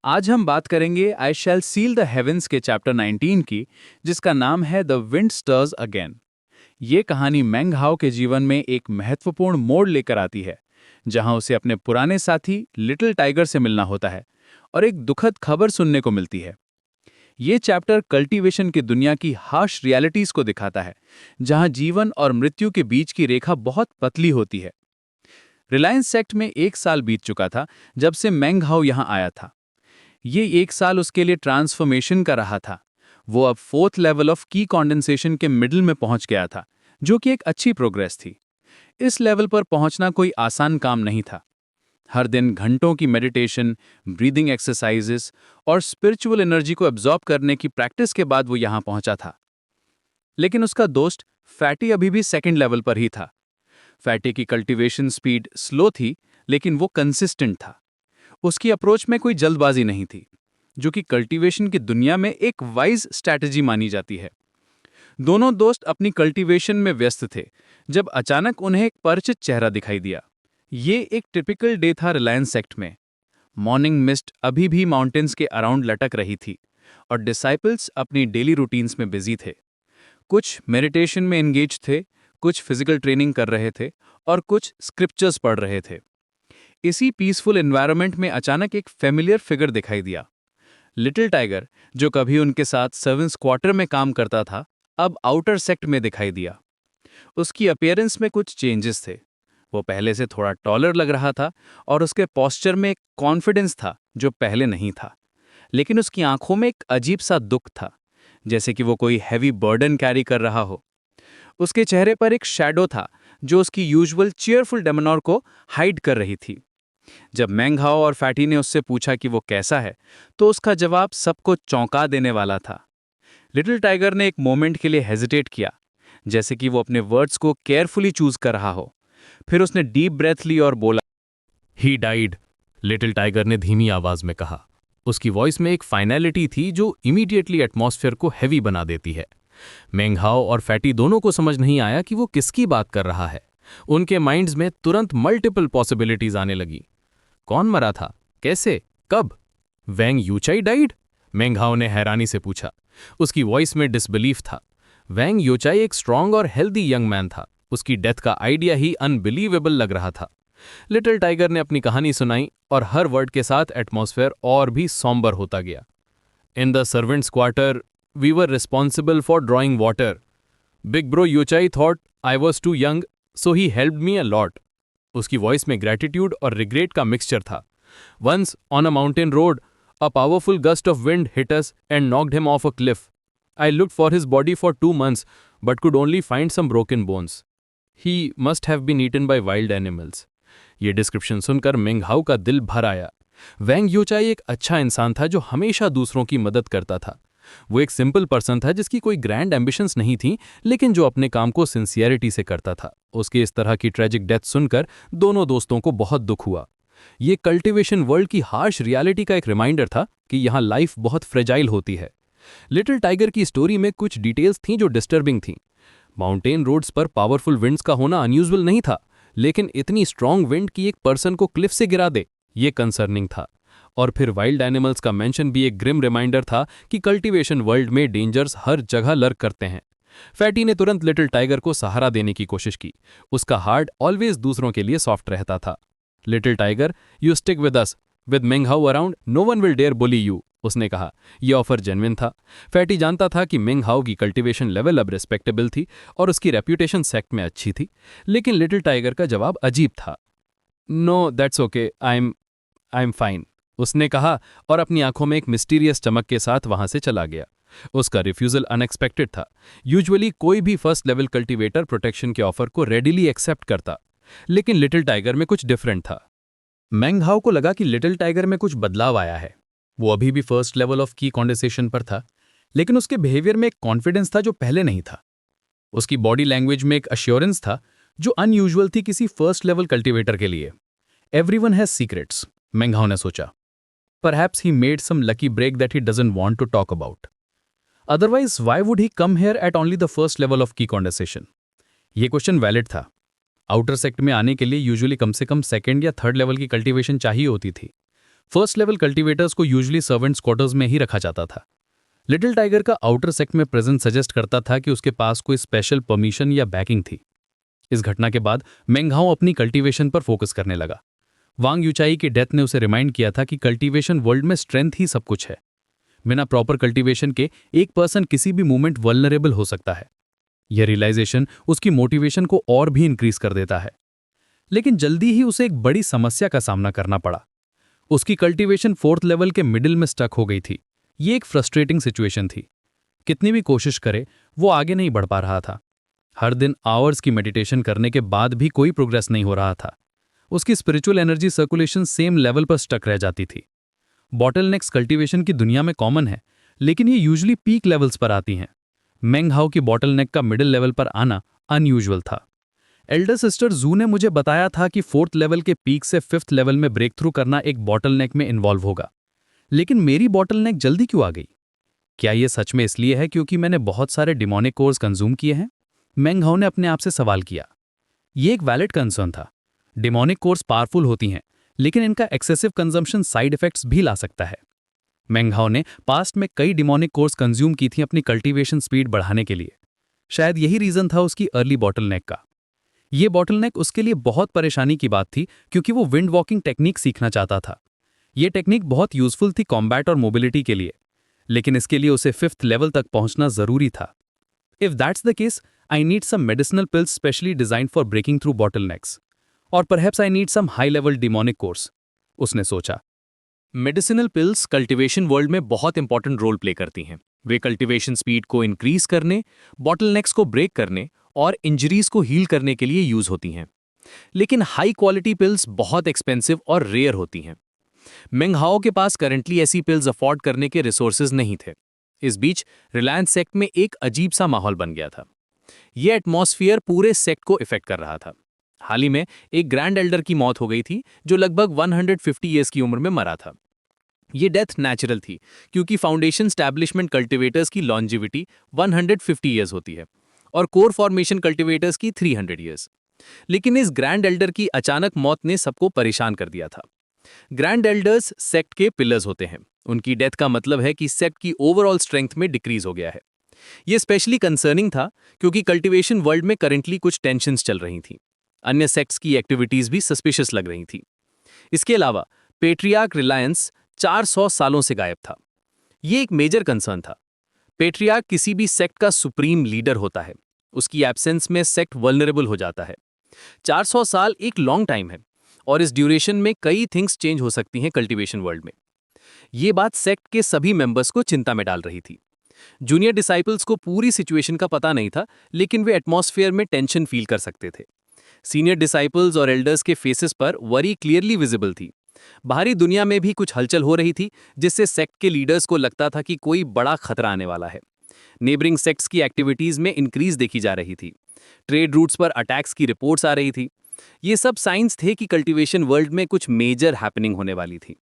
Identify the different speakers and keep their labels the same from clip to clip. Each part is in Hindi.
Speaker 1: आज हम बात करेंगे आई शैल सील द हेवेंस के चैप्टर 19 की, जिसका नाम है द विंड स्टर्स अगेन। ये कहानी मेंग हाओ के जीवन में एक महत्वपूर्ण मोड़ लेकर आती है, जहां उसे अपने पुराने साथी लिटिल टाइगर से मिलना होता है और एक दुखद खबर सुनने को मिलती है। ये चैप्टर कल्टीवेशन की दुनिया की हार्श रियलिटीज को दिखाता है, जहां जीवन और मृत्यु के बीच की रेखा बहुत पतली होती है। रिलायंस सेक्ट में 1 साल बीत चुका था जब से मेंग हाओ यहां आया था। ये 1 साल उसके लिए ट्रांसफॉर्मेशन का रहा था। वो अब 4th level of Qi condensation के मिडिल में पहुंच गया था, जो कि एक अच्छी प्रोग्रेस थी। इस लेवल पर पहुंचना कोई आसान काम नहीं था। हर दिन घंटों की मेडिटेशन, ब्रीदिंग एक्सरसाइजेस और स्पिरिचुअल एनर्जी को एब्जॉर्ब करने की प्रैक्टिस के बाद वो यहां पहुंचा था। लेकिन उसका दोस्त फैटी अभी भी 2nd लेवल पर ही था। फैटी की कल्टीवेशन स्पीड स्लो थी, लेकिन वो कंसिस्टेंट था। उसकी अप्रोच में कोई जल्दबाजी नहीं थी, जो कि कल्टीवेशन की दुनिया में एक वाइज स्ट्रैटेजी मानी जाती है। दोनों दोस्त अपनी कल्टीवेशन में व्यस्त थे जब अचानक उन्हें एक परिचित चेहरा दिखाई दिया। ये एक टिपिकल डे था रिलायंस सेक्ट में। मॉर्निंग मिस्ट अभी भी माउंटेन्स के अराउंड लटक रही थी और डिसाइपल्स अपनी डेली रूटीन्स में बिजी थे। कुछ मेडिटेशन में एंगेज थे, कुछ फिजिकल ट्रेनिंग कर रहे थे और कुछ स्क्रिप्चर्स पढ़ रहे थे। इसी पीसफुल एनवायरनमेंट में अचानक एक फेमिलियर फिगर दिखाई दिया। लिटिल टाइगर, जो कभी उनके साथ सर्वेंट्स क्वार्टर में काम करता था, अब आउटर सेक्ट में दिखाई दिया। उसकी अपीयरेंस में कुछ चेंजेस थे। वो पहले से थोड़ा टॉलर लग रहा था और उसके पोस्चर में एक कॉन्फिडेंस था जो पहले नहीं था। लेकिन उसकी आंखों में एक अजीब सा दुख था, जैसे कि वो कोई हैवी बर्डन कैरी कर रहा हो। उसके चेहरे पर एक शैडो था जो उसकी यूजुअल चीयरफुल डेमोनोर को हाइड कर रही थी। जब मेंग हाओ और फैटी ने उससे पूछा कि वो कैसा है, तो उसका जवाब सबको चौंका देने वाला था। लिटिल टाइगर ने एक मोमेंट के लिए हेजिटेट किया, जैसे कि वो अपने वर्ड्स को केयरफुली चूज कर रहा हो। फिर उसने डीप ब्रेथ ली और बोला,
Speaker 2: ही डाइड। लिटिल टाइगर ने धीमी आवाज में कहा। उसकी वॉइस में एक फाइनैलिटी थी जो इमीडिएटली एटमॉस्फेयर को हैवी बना देती है। मेंग हाओ और फैटी दोनों को समझ नहीं आया कि वो किसकी बात कर रहा है। उनके माइंड्स में तुरंत मल्टीपल पॉसिबिलिटीज आने लगी। कौन मरा था? कैसे? कब? वैंग यूचाई डाइड? मेंग हाओ ने हैरानी से पूछा। उसकी वॉइस में डिसबिलीफ था। वैंग यूचाई एक स्ट्रांग और हेल्दी यंग मैन था। उसकी डेथ का आइडिया ही अनबिलीवेबल लग रहा था। लिटिल टाइगर ने अपनी कहानी सुनाई और हर वर्ड के साथ एटमॉस्फेयर और भी सॉम्बर होता गया। In the servants quarter we were responsible for drawing water. Big bro Yuchai thought I was too young, so he helped me a lot. उसकी वॉइस में ग्रैटिट्यूड और रिग्रेट का मिक्सचर था। Once on a mountain road a powerful gust of wind hit us and knocked him off a cliff. I looked for his body for 2 months but could only find some broken bones. He must have been eaten by wild animals. ये डिस्क्रिप्शन सुनकर मेंग हाओ का दिल भर आया। वैंग यूचाई एक अच्छा इंसान था जो हमेशा दूसरों की मदद करता था। वो एक सिंपल पर्सन था जिसकी कोई ग्रैंड एम्बिशंस नहीं थी, लेकिन जो अपने काम को सिंसियरिटी से करता था। उसके इस तरह की ट्रेजिक डेथ सुनकर दोनों दोस्तों को बहुत दुख हुआ। ये कल्टीवेशन वर्ल्ड की हार्श रियलिटी का एक रिमाइंडर था कि यहाँ लाइफ बहुत फ्रेजाइल होती है। लिटिल टाइगर की स्टोरी में कुछ डिटेल्स थीं जो डिस्टर्बिंग थीं। माउंटेन रोड्स पर पावरफुल विंड्स का होना अनयूजुअल नहीं था, लेकिन इतनी स्ट्रॉन्ग विंड की एक पर्सन को क्लिफ से गिरा दे, ये कंसर्निंग था। और फिर वाइल्ड एनिमल्स का मेंशन भी एक ग्रिम रिमाइंडर था कि कल्टीवेशन वर्ल्ड में डेंजर्स हर जगह लर्क करते हैं। फैटी ने तुरंत लिटिल टाइगर को सहारा देने की कोशिश की। उसका हार्ट ऑलवेज दूसरों के लिए सॉफ्ट रहता था। Little tiger, you stick with us. With Meng Hao around no one will dare bully you, उसने कहा। यह ऑफर जेन्युइन था। फैटी जानता था कि मेंग हाओ की कल्टीवेशन लेवल अब रिस्पेक्टेबल थी और उसकी रेप्यूटेशन सेक्ट में अच्छी थी, लेकिन लिटिल टाइगर का जवाब अजीब था। No that's okay, I am fine, उसने कहा और अपनी आंखों में एक मिस्टीरियस चमक के साथ वहां से चला गया। उसका रिफ्यूजल अनएक्सपेक्टेड था। यूजुअली कोई भी फर्स्ट लेवल कल्टीवेटर प्रोटेक्शन के ऑफर को रेडिली एक्सेप्ट करता, लेकिन लिटिल टाइगर में कुछ डिफरेंट था। मेंग हाओ को लगा कि लिटिल टाइगर में कुछ बदलाव आया है। वो अभी भी first level of Qi condensation पर था, लेकिन उसके बिहेवियर में एक कॉन्फिडेंस था जो पहले नहीं था। उसकी बॉडी लैंग्वेज में एक अश्योरेंस था जो अनयूजुअल थी किसी फर्स्ट लेवल कल्टीवेटर के लिए। एवरीवन हैज सीक्रेट्स, मेंग हाओ ने सोचा। Perhaps he made some lucky break that he doesn't want to talk about. Otherwise why would he come here at only the first level of Qi condensation? ये क्वेश्चन वैलिड था। आउटर सेक्ट में आने के लिए यूजुअली कम से कम 2nd या 3rd लेवल की कल्टीवेशन चाहिए होती थी। फर्स्ट लेवल कल्टीवेटर्स को यूजुअली सर्वेंट्स क्वार्टर्स में ही रखा जाता था। लिटिल टाइगर का आउटर सेक्ट में प्रेजेंस सजेस्ट करता था कि उसके पास कोई स्पेशल परमिशन या बैकिंग थी। इस घटना के बाद मेंग हाओ अपनी कल्टीवेशन पर फोकस करने लगा। वांग यूचाई की डेथ ने उसे रिमाइंड किया था कि कल्टीवेशन वर्ल्ड में स्ट्रेंथ ही सब कुछ है। बिना प्रॉपर कल्टीवेशन के एक पर्सन किसी भी मोमेंट वल्नरेबल हो सकता है। यह रियलाइजेशन उसकी मोटिवेशन को और भी इंक्रीज कर देता है। लेकिन जल्दी ही उसे एक बड़ी समस्या का सामना करना पड़ा। उसकी कल्टीवेशन 4th लेवल के मिडिल में स्टक हो गई थी। ये एक फ्रस्ट्रेटिंग सिचुएशन थी। कितनी भी कोशिश करे वो आगे नहीं बढ़ पा रहा था। हर दिन आवर्स की मेडिटेशन करने के बाद भी कोई प्रोग्रेस नहीं हो रहा था। उसकी spiritual energy circulation same level पर स्टक रह जाती थी। बॉटलनेक्स कल्टीवेशन की दुनिया में कॉमन है, लेकिन ये यूजुअली पीक लेवल्स पर आती हैं। मेंग हाओ की बॉटलनेक का मिडिल लेवल पर आना अनयूजुअल था। एल्डर सिस्टर जू ने मुझे बताया था कि 4th लेवल के पीक से 5th लेवल में ब्रेक थ्रू करना एक बॉटलनेक में इन्वॉल्व होगा। लेकिन मेरी बॉटलनेक जल्दी क्यों आ गई? क्या यह सच में इसलिए है क्योंकि मैंने बहुत सारे डिमोनिक कोर्स कंज्यूम किए हैं? मेंग हाओ ने अपने आप से सवाल किया। यह एक वैलिड कंसर्न था। डिमोनिक कोर्स पावरफुल होती हैं, लेकिन इनका एक्सेसिव कंजम्पशन साइड इफेक्ट्स भी ला सकता है। मेंग हाओ ने पास्ट में कई डिमोनिक कोर्स कंज्यूम की थी अपनी कल्टीवेशन स्पीड बढ़ाने के लिए। शायद यही रीजन था उसकी अर्ली बॉटलनेक का। ये बॉटलनेक उसके लिए बहुत परेशानी की बात थी क्योंकि वो विंड वॉकिंग टेक्निक सीखना चाहता था। ये टेक्निक बहुत यूजफुल थी कॉम्बैट और मोबिलिटी के लिए, लेकिन इसके लिए उसे 5th लेवल तक पहुंचना जरूरी था। If that's the case, I need some medicinal pills specially designed for breaking through bottlenecks, और perhaps I need some high level demonic cores, उसने सोचा।
Speaker 3: मेडिसिनल पिल्स कल्टीवेशन वर्ल्ड में बहुत इंपॉर्टेंट रोल प्ले करती हैं। वे कल्टीवेशन स्पीड को इंक्रीज करने, बॉटलनेक्स को ब्रेक करने और इंजरीज को हील करने के लिए यूज होती हैं। लेकिन हाई क्वालिटी पिल्स बहुत एक्सपेंसिव और रेयर होती हैं। मेंग हाओ के पास करंटली ऐसी पिल्स अफोर्ड करने के रिसोर्सेज नहीं थे। इस बीच रिलायंस सेक्ट में एक अजीब सा माहौल बन गया था। यह एटमॉस्फेयर पूरे सेक्ट को इफेक्ट कर रहा था। हाल ही में एक ग्रैंड एल्डर की मौत हो गई थी जो लगभग 150 ईयर्स की उम्र में मरा था। ये डेथ नेचुरल थी क्योंकि फाउंडेशन स्टैब्लिशमेंट कल्टीवेटर्स की लॉन्जिविटी 150 ईयर्स होती है और कोर फॉर्मेशन कल्टीवेटर्स की 300 ईयर्स। लेकिन इस ग्रैंड एल्डर की अचानक मौत ने सबको परेशान कर दिया था। ग्रैंड एल्डर्स सेक्ट के पिलर्स होते हैं। उनकी डेथ का मतलब है कि सेक्ट की ओवरऑल स्ट्रेंथ में डिक्रीज हो गया है। यह स्पेशली कंसर्निंग था क्योंकि कल्टीवेशन वर्ल्ड में करंटली कुछ टेंशन्स चल रही थीं। अन्य सेक्ट्स की एक्टिविटीज भी सस्पिशियस लग रही थी। इसके अलावा पेट्रियार्क रिलायंस 400 सालों से गायब था। यह एक मेजर कंसर्न था। पेट्रियार्क किसी भी सेक्ट का सुप्रीम लीडर होता है। उसकी एब्सेंस में सेक्ट वल्नरेबल हो जाता है। 400 साल एक लॉन्ग टाइम है और इस ड्यूरेशन में कई थिंग्स चेंज हो सकती हैं कल्टीवेशन वर्ल्ड में। यह बात सेक्ट के सभी मेंबर्स को चिंता में डाल रही थी। जूनियर डिसाइपल्स को पूरी सिचुएशन का पता नहीं था, लेकिन वे एटमॉस्फेयर में टेंशन फील कर सकते थे। सीनियर डिसाइपल्स और एल्डर्स के फेसेस पर वरी क्लियरली विजिबल थी। बाहरी दुनिया में भी कुछ हलचल हो रही थी, जिससे सेक्ट के लीडर्स को लगता था कि कोई बड़ा खतरा आने वाला है। नेबरिंग सेक्ट्स की एक्टिविटीज में इंक्रीज देखी जा रही थी। ट्रेड रूट्स पर अटैक्स की रिपोर्ट्स आ रही थी। ये सब साइंस थे कि कल्टीवेशन वर्ल्ड में कुछ मेजर हैपनिंग होने वाली थी।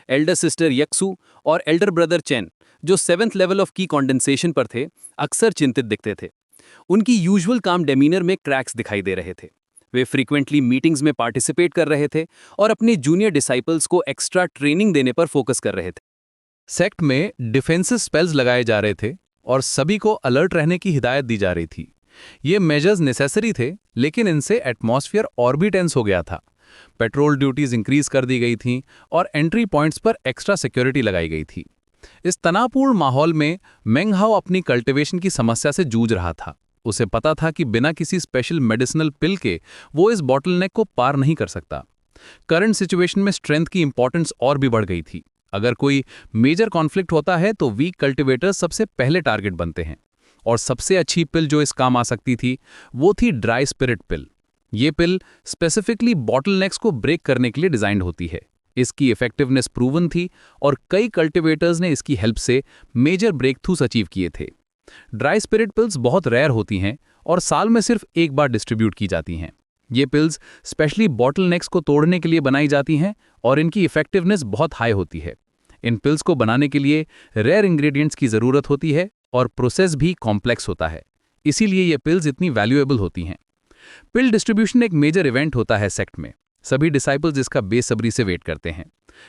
Speaker 3: एल्डर सिस्टर यक्सू और एल्डर ब्रदर चेन, जो 7th लेवल ऑफ की कंडेंसेशन पर थे, अक्सर चिंतित दिखते थे। उनकी यूजुअल काम डेमीनर में क्रैक्स दिखाई दे रहे थे। वे फ्रीक्वेंटली मीटिंग्स में पार्टिसिपेट कर रहे थे और अपने जूनियर डिसाइपल्स को एक्स्ट्रा ट्रेनिंग देने पर फोकस कर रहे थे।
Speaker 1: सेक्ट में डिफेंसिव स्पेल्स लगाए जा रहे थे और सभी को अलर्ट रहने की हिदायत दी जा रही थी। ये मेजर्स नेसेसरी थे, लेकिन इनसे एटमॉस्फेयर और भी टेंस हो गया था। पेट्रोल ड्यूटीज इंक्रीज कर दी गई थीं और एंट्री पॉइंट्स पर एक्स्ट्रा सिक्योरिटी लगाई गई थी। इस तनावपूर्ण माहौल में मेंग हाओ अपनी कल्टीवेशन की समस्या से जूझ रहा था। उसे पता था कि बिना किसी स्पेशल मेडिसिनल पिल के वो इस बॉटलनेक को पार नहीं कर सकता। करंट सिचुएशन में स्ट्रेंथ की इंपॉर्टेंस और भी बढ़ गई थी। अगर कोई मेजर कॉन्फ्लिक्ट होता है तो वीक कल्टीवेटर्स सबसे पहले टारगेट बनते हैं, और सबसे अच्छी पिल जो इस काम आ सकती थी वो थी ड्राई स्पिरिट पिल। ये पिल स्पेसिफिकली बॉटलनेक्स को ब्रेक करने के लिए डिजाइंड होती है। इसकी इफेक्टिवनेस प्रूवन थी और कई कल्टीवेटर्स ने इसकी हेल्प से मेजर ब्रेक थ्रूस अचीव किए थे। ड्राई स्पिरिट पिल्स बहुत रेयर होती हैं और साल में सिर्फ एक बार डिस्ट्रीब्यूट की जाती हैं। ये पिल्स स्पेशली बॉटलनेक्स को तोड़ने के लिए बनाई जाती हैं और इनकी इफेक्टिवनेस बहुत हाई होती है। इन पिल्स को बनाने के लिए रेयर इंग्रेडिएंट्स की ज़रूरत होती है और प्रोसेस भी कॉम्प्लेक्स होता है, इसीलिए ये पिल्स इतनी वैल्यूएबल होती हैं। पिल डिस्ट्रीब्यूशन एक मेजर इवेंट होता है सेक्ट में। सभी डिसाइपल्स इसका बेसब्री से वेट करते हैं।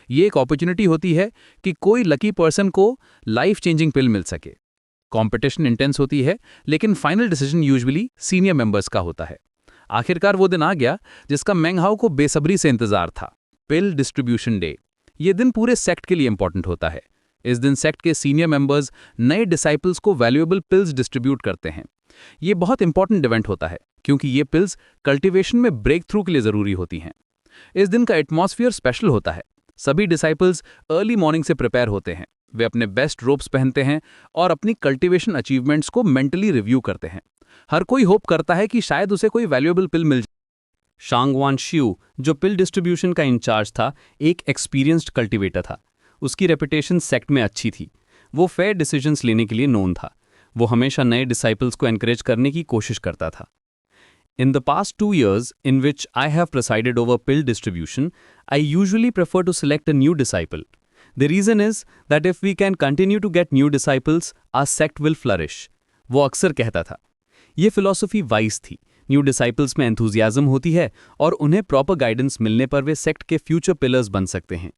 Speaker 1: ये एक अपॉर्चुनिटी होती है कि कोई लकी पर्सन को लाइफ चेंजिंग पिल मिल सके। कंपटीशन इंटेंस होती है, लेकिन final decision usually senior members का होता है। आखिरकार वो दिन आ गया जिसका मेंग हाओ को बेसब्री से इंतजार था, पिल डिस्ट्रीब्यूशन डे। ये दिन पूरे सेक्ट के लिए इंपॉर्टेंट होता है। इस दिन सेक्ट के सीनियर मेंबर्स नए डिसाइपल्स को वैल्यूएबल पिल्स डिस्ट्रीब्यूट करते हैं। ये बहुत इंपॉर्टेंट इवेंट होता है क्योंकि ये पिल्स कल्टीवेशन में ब्रेक थ्रू के लिए ज़रूरी होती हैं। इस दिन का एटमॉस्फेयर स्पेशल होता है। सभी डिसाइपल्स अर्ली मॉर्निंग से प्रिपेयर होते हैं। वे अपने बेस्ट रोब्स पहनते हैं और अपनी कल्टीवेशन अचीवमेंट्स को मेंटली रिव्यू करते हैं। हर कोई होप करता है कि शायद उसे कोई वैल्यूएबल पिल मिल जाए।
Speaker 3: शांगवान शिउ, जो पिल डिस्ट्रीब्यूशन का इंचार्ज था, एक एक्सपीरियंस्ड कल्टीवेटर था। उसकी रेपुटेशन सेक्ट में अच्छी थी। वो फेयर डिसीजंस लेने के लिए नोन था। वो हमेशा नए डिसाइपल्स को एनकरेज करने की कोशिश करता था। In the past 2 years in which I have presided over pill distribution, I usually prefer to select a new disciple. The reason is that if we can continue to get new disciples, our sect will flourish. वो अक्सर कहता था। ये फिलॉसफी वाइज थी। न्यू डिसाइपल्स में एंथुजियाज्म होती है और उन्हें प्रॉपर गाइडेंस मिलने पर वे सेक्ट के फ्यूचर पिलर्स बन सकते हैं।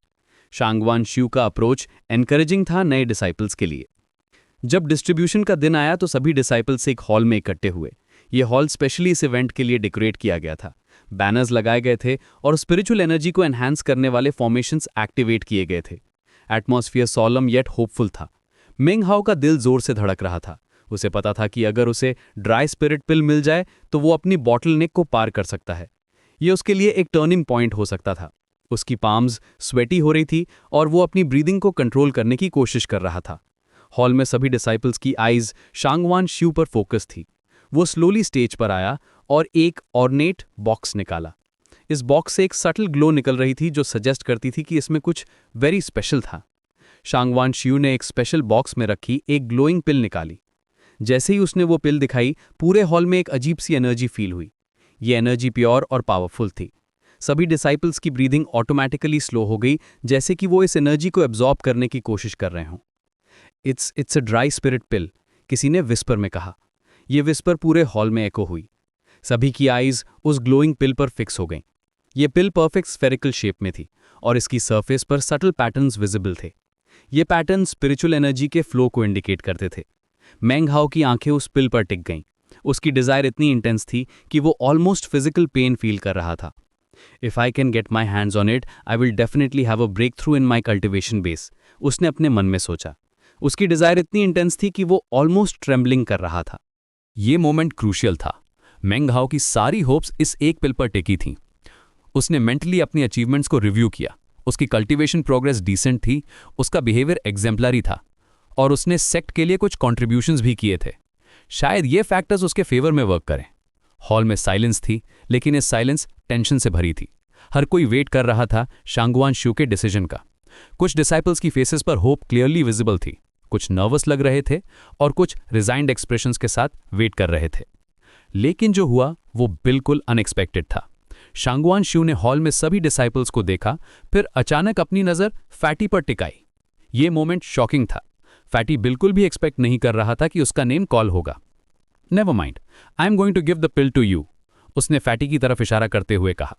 Speaker 3: शांगवान शिउ का अप्रोच एनकरेजिंग था नए डिसाइपल्स के लिए। जब डिस्ट्रीब्यूशन का दिन आया तो सभी डिसाइपल्स एक हॉल में इकट्ठे हुए। ये हॉल स्पेशली इस इवेंट के लिए डेकोरेट किया गया था। बैनर्स लगाए गए थे और स्पिरिचुअल एनर्जी को एनहांस करने वाले फॉर्मेशंस एक्टिवेट किए गए थे। एटमॉस्फेयर सॉलम येट होपफुल था। मेंग हाओ का दिल जोर से धड़क रहा था। उसे पता था कि अगर उसे ड्राई स्पिरिट पिल मिल जाए तो वो अपनी बॉटलनेक को पार कर सकता है। ये उसके लिए एक टर्निंग पॉइंट हो सकता था। उसकी पाम्स स्वेटी हो रही थी और वो अपनी ब्रीदिंग को कंट्रोल करने की कोशिश कर रहा था। हॉल में सभी डिसाइपल्स की आइज शांगवान शिउ पर फोकस थी। वो स्लोली स्टेज पर आया और एक ऑर्नेट बॉक्स निकाला। इस बॉक्स से एक सटल ग्लो निकल रही थी जो सजेस्ट करती थी कि इसमें कुछ वेरी स्पेशल था। शांगवान शिउ ने एक स्पेशल बॉक्स में रखी एक ग्लोइंग पिल निकाली। जैसे ही उसने वो पिल दिखाई, पूरे हॉल में एक अजीब सी एनर्जी फील हुई। ये एनर्जी प्योर और पावरफुल थी। सभी डिसाइपल्स की ब्रीदिंग ऑटोमेटिकली स्लो हो गई, जैसे कि वो इस एनर्जी को एब्जॉर्ब करने की कोशिश कर रहे हों। इट्स अ ड्राई स्पिरिट पिल, किसी ने विस्पर में कहा। ये विस्पर पूरे हॉल में एको हुई। सभी की आइज उस ग्लोइंग पिल पर फिक्स हो गईं। ये पिल परफेक्ट स्फेरिकल शेप में थी और इसकी सरफेस पर सटल पैटर्न्स विजिबल थे। ये पैटर्न स्पिरिचुअल एनर्जी के फ्लो को इंडिकेट करते थे। मेंग हाओ की आंखें उस पिल पर टिक गईं। उसकी डिजायर इतनी इंटेंस थी कि वो ऑलमोस्ट फिजिकल पेन फील कर रहा था। If I can get my hands on it, I will definitely have a breakthrough in my cultivation base, उसने अपने मन में सोचा। उसकी डिजायर इतनी इंटेंस थी कि वो ऑलमोस्ट ट्रेम्बलिंग कर रहा था।
Speaker 2: ये मोमेंट क्रूशियल था। मेंग हाओ की सारी होप्स इस एक पिल पर टिकी थीं। उसने मेंटली अपनी अचीवमेंट्स को रिव्यू किया। उसकी कल्टीवेशन प्रोग्रेस डिसेंट थी, उसका बिहेवियर एग्जेम्पलरी था और उसने सेक्ट के लिए कुछ कॉन्ट्रीब्यूशंस भी किए थे। शायद ये फैक्टर्स उसके फेवर में वर्क करें। हॉल में साइलेंस थी, लेकिन ये साइलेंस टेंशन से भरी थी। हर कोई वेट कर रहा था शांगवान शिउ के डिसीजन का। कुछ डिसाइपल्स की फेसेस पर होप क्लियरली विजिबल थी, कुछ नर्वस लग रहे थे और कुछ रिजाइंड एक्सप्रेशंस के साथ वेट कर रहे थे। लेकिन जो हुआ वो बिल्कुल अनएक्सपेक्टेड था। शांगवान शिउ ने हॉल में सभी डिसाइपल्स को देखा, फिर अचानक अपनी नज़र फैटी पर टिकाई। ये मोमेंट शॉकिंग था। फैटी बिल्कुल भी एक्सपेक्ट नहीं कर रहा था कि उसका नेम कॉल होगा। Never mind, I am going to give the pill to you, उसने फैटी की तरफ इशारा करते हुए कहा।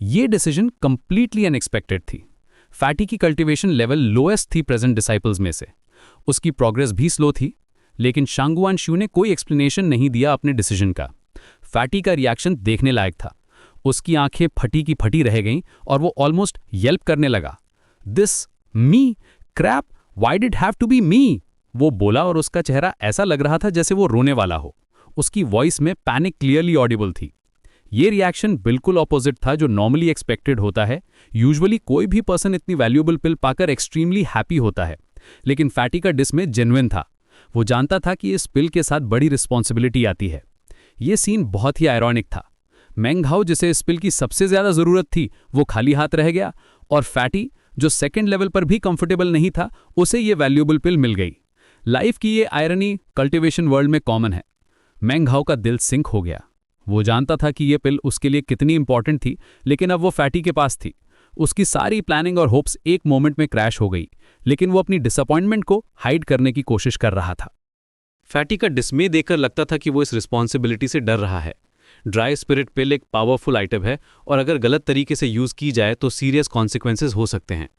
Speaker 2: यह डिसीजन कंप्लीटली अनएक्सपेक्टेड थी। फैटी की कल्टीवेशन लेवल लोएस्ट थी प्रेजेंट डिसाइपल्स में से। उसकी प्रोग्रेस भी स्लो थी, लेकिन शांगवान शिउ ने कोई एक्सप्लेनेशन नहीं दिया अपने डिसीजन का। फैटी का रिएक्शन देखने लायक था। उसकी आंखें फटी की फटी रह गईं और वो ऑलमोस्ट येल्प करने लगा। This me crap, why did have to be me, वो बोला और उसका चेहरा ऐसा लग रहा था जैसे वो रोने वाला हो। उसकी वॉइस में पैनिक क्लियरली ऑडिबल थी। ये रिएक्शन बिल्कुल ऑपोजिट था जो नॉर्मली एक्सपेक्टेड होता है। यूजुअली कोई भी पर्सन इतनी वैल्यूएबल पिल पाकर एक्सट्रीमली हैप्पी होता है, लेकिन फैटी का डिसमे जेन्युइन था। वो जानता था कि इस पिल के साथ बड़ी रिस्पॉन्सिबिलिटी आती है। ये सीन बहुत ही आयरॉनिक था। मेंग हाओ, जिसे इस पिल की सबसे ज्यादा जरूरत थी, वो खाली हाथ रह गया और फैटी, जो सेकेंड लेवल पर भी कंफर्टेबल नहीं था, उसे ये वैल्यूएबल पिल मिल गई। लाइफ की ये आयरनी कल्टीवेशन वर्ल्ड में कॉमन है। मेंग हाओ का दिल सिंक हो गया। वो जानता था कि ये पिल उसके लिए कितनी इंपॉर्टेंट थी, लेकिन अब वो फैटी के पास थी। उसकी सारी प्लानिंग और होप्स एक मोमेंट में क्रैश हो गई, लेकिन वो अपनी डिसअपॉइंटमेंट को हाइड करने की कोशिश कर रहा था।
Speaker 3: फैटी का डिस्मे देखकर लगता था कि वो इस रिस्पॉन्सिबिलिटी से डर रहा है। ड्राई स्पिरिट पिल एक पावरफुल आइटम है और अगर गलत तरीके से यूज की जाए तो सीरियस कॉन्सिक्वेंसेस हो सकते हैं।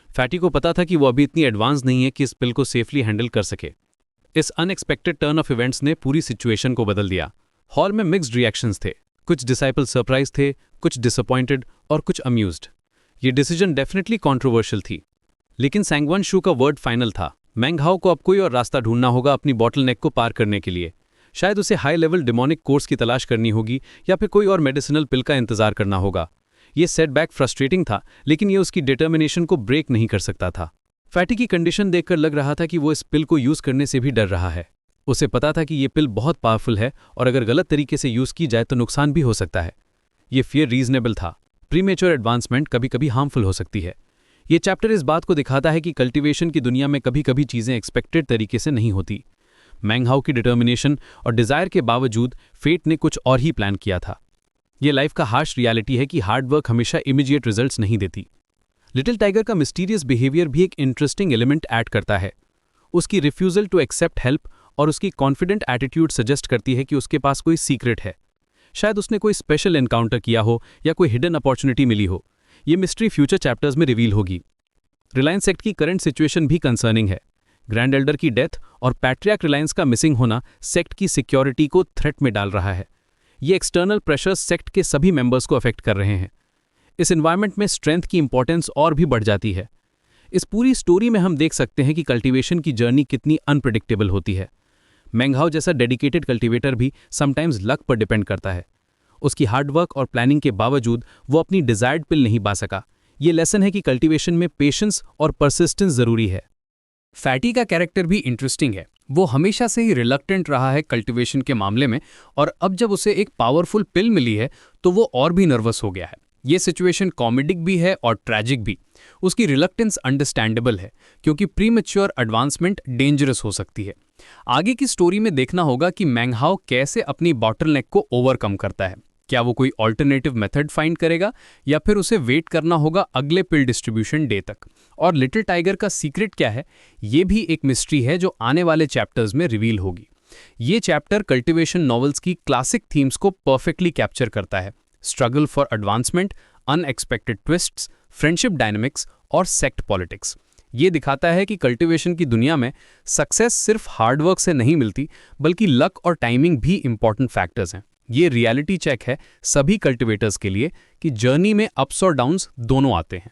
Speaker 3: फैटी को पता था कि वो अभी इतनी एडवांस नहीं है कि इस पिल को सेफली हैंडल कर सके। इस अनएक्सपेक्टेड टर्न ऑफ इवेंट्स ने पूरी सिचुएशन को बदल दिया। हॉल में मिक्स्ड रिएक्शंस थे। कुछ डिसाइपल सरप्राइज थे, कुछ डिसअपॉइंटेड और कुछ अम्यूज्ड। ये डिसीजन डेफिनेटली कंट्रोवर्शियल थी, लेकिन सैंगवन शू का वर्ड फाइनल था। मैंग हाओ को अब कोई और रास्ता ढूंढना होगा अपनी बॉटलनेक को पार करने के लिए। शायद उसे हाई लेवल डिमोनिक कोर्स की तलाश करनी होगी या फिर कोई और मेडिसिनल पिल का इंतजार करना होगा। ये सेटबैक फ्रस्ट्रेटिंग था, लेकिन ये उसकी डिटर्मिनेशन को ब्रेक नहीं कर सकता था। फैटी की कंडीशन देखकर लग रहा था कि वो इस पिल को यूज करने से भी डर रहा है। उसे पता था कि ये पिल बहुत पावरफुल है और अगर गलत तरीके से यूज की जाए तो नुकसान भी हो सकता है। ये फियर रीजनेबल था। प्रीमेच्योर एडवांसमेंट कभी कभी हार्मफुल हो सकती है। ये चैप्टर इस बात को दिखाता है कि कल्टीवेशन की दुनिया में कभी कभी चीजें एक्सपेक्टेड तरीके से नहीं होती। मैंग हाओ की डिटर्मिनेशन और डिजायर के बावजूद फेट ने कुछ और ही प्लान किया था। ये लाइफ का हार्श रियलिटी है कि हार्डवर्क हमेशा इमीडिएट रिजल्ट्स नहीं देती। लिटिल टाइगर का मिस्टीरियस बिहेवियर भी एक इंटरेस्टिंग एलिमेंट ऐड करता है। उसकी रिफ्यूजल टू एक्सेप्ट हेल्प और उसकी कॉन्फिडेंट एटीट्यूड सजेस्ट करती है कि उसके पास कोई सीक्रेट है। शायद उसने कोई स्पेशल एनकाउंटर किया हो या कोई हिडन अपॉर्चुनिटी मिली हो। ये मिस्ट्री फ्यूचर चैप्टर्स में रिवील होगी। रिलायंस सेक्ट की करंट सिचुएशन भी कंसर्निंग है। ग्रैंड एल्डर की डेथ और पैट्रियार्क रिलायंस का मिसिंग होना सेक्ट की सिक्योरिटी को थ्रेट में डाल रहा है। ये एक्सटर्नल प्रेशर्स सेक्ट के सभी मेंबर्स को अफेक्ट कर रहे हैं। इस एनवायरनमेंट में स्ट्रेंथ की इंपॉर्टेंस और भी बढ़ जाती है। इस पूरी स्टोरी में हम देख सकते हैं कि कल्टीवेशन की जर्नी कितनी अनप्रेडिक्टेबल होती है। मैंग हाओ जैसा डेडिकेटेड कल्टीवेटर भी समटाइम्स लक पर डिपेंड करता है। उसकी हार्डवर्क और प्लानिंग के बावजूद वो अपनी डिजायर्ड पिल नहीं पा सका। ये लेसन है कि कल्टीवेशन में पेशेंस और परसिस्टेंस जरूरी है।
Speaker 1: फैटी का कैरेक्टर भी इंटरेस्टिंग है। वो हमेशा से ही रिलक्टेंट रहा है कल्टीवेशन के मामले में, और अब जब उसे एक पावरफुल पिल मिली है तो वो और भी नर्वस हो गया है। ये सिचुएशन कॉमेडिक भी है और ट्रैजिक भी। उसकी रिलक्टेंस अंडरस्टैंडेबल है क्योंकि प्रीमैच्योर एडवांसमेंट डेंजरस हो सकती है। आगे की स्टोरी में देखना होगा कि मैंग हाओ कैसे अपनी बॉटलनेक को ओवरकम करता है। क्या वो कोई ऑल्टरनेटिव मेथड फाइंड करेगा या फिर उसे वेट करना होगा अगले पिल डिस्ट्रीब्यूशन डे तक। और लिटिल टाइगर का सीक्रेट क्या है, ये भी एक मिस्ट्री है जो आने वाले चैप्टर्स में रिवील होगी। ये चैप्टर कल्टीवेशन नॉवेल्स की क्लासिक थीम्स को परफेक्टली कैप्चर करता है। Struggle for advancement, unexpected twists, friendship dynamics और सेक्ट पॉलिटिक्स। ये दिखाता है कि कल्टीवेशन की दुनिया में सक्सेस सिर्फ हार्डवर्क से नहीं मिलती, बल्कि लक और टाइमिंग भी इंपॉर्टेंट फैक्टर्स हैं। ये रियलिटी चेक है सभी कल्टीवेटर्स के लिए कि जर्नी में अप्स और डाउन्स दोनों आते हैं।